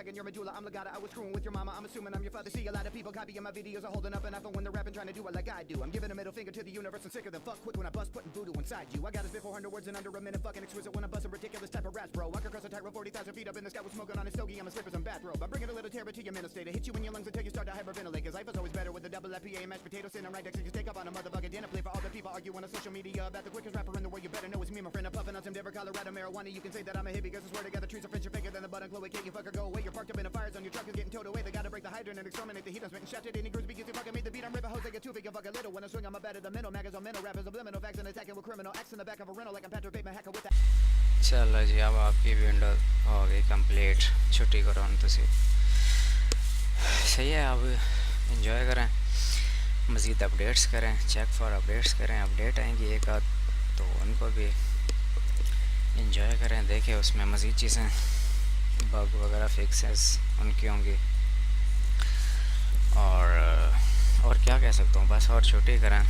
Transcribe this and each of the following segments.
tagging your medulla. I'm Legata. I was screwing with your mama. I'm assuming I'm your father. See a lot of people copying my videos are holding up an iPhone when they're rapping, trying to do it like I do. I'm giving a middle finger to the universe and sicker than fuck quick when I bust, putting voodoo inside you. I got us 400 words in under a minute, fucking exquisite when I'm busting ridiculous type of raps, bro. I can cross a tightrope 40,000 feet up in the sky with smoking on a stogie. I'm a slippers and bathrobe. I'm bringing a little terror to your mental state. I hit you in your lungs until you start to hyperventilate. Cause life is always better with a double FPA and mashed potatoes sitting right next to you. Take up on a motherfucking dinner plate for all the people arguing on social media about the quickest rapper in the world. You better know it's me, my friend. I'm puffing on some Denver, Colorado marijuana. You can say that I'm a hippie cause I swear to God the trees are French bigger than the button. Chloe Kate, you fucker, go away. You're parked up in a fire zone. Your truck is getting towed away. They gotta break the hydrant and exterminate the heat. I'm spitting shot to any groups because you fucking made the beat. I'm ripping hoes like a two-figure fucking little. When I swing, I'm a better the middle. Magas on mental rappers, subliminal facts and attacking with criminal acts in the back of a rental like I'm Patrick Bateman hacker with that. चलो जी अब आपकी window हो गई complete छुट्टी करो तो सही है अब इंजॉय करें मज़ीद अपडेट्स करें चेक फॉर अपडेट्स करें अपडेट आएंगी एक आध तो उनको भी इंजॉय करें देखें उसमें मज़ीद चीज़ें बग वगैरह फिक्सेस उनकी होंगी और क्या कह सकता हूँ बस और छुट्टी करें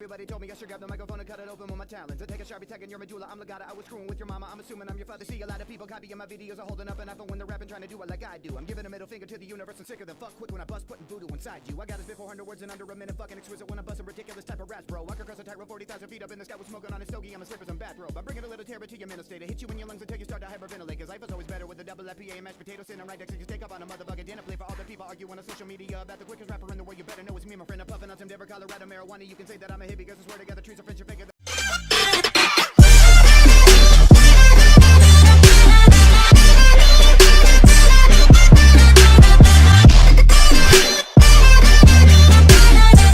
Everybody told me I should grab the microphone and cut it open with my talents. I take a Sharpie tagging your medulla. I'm Legata. I was screwing with your mama. I'm assuming I'm your father. See a lot of people copying my videos are holding up an iPhone when they're rapping, trying to do it like I do. I'm giving a middle finger to the universe and sicker than fuck quick when I bust, putting voodoo inside you. I got us 400 words in under a minute, fucking exquisite when I'm busting ridiculous type of raps, bro. I can cross a tightrope 40,000 feet up in the sky with smoking on a stogie. I'm a slippers and bathrobe. I'm bringing a little terror to your mental state. I hit you in your lungs until you start to hyperventilate. Cause life is always better with a double FPA and mashed potatoes sitting right next to you. Take up on a motherfucking dinner plate for all the people arguing on social media about the quickest rapper in the world. You better know it's me, my friend. I'm puffing on some Denver, Colorado marijuana. You can say that I'm a hippie cause I swear to God the trees are French bigger than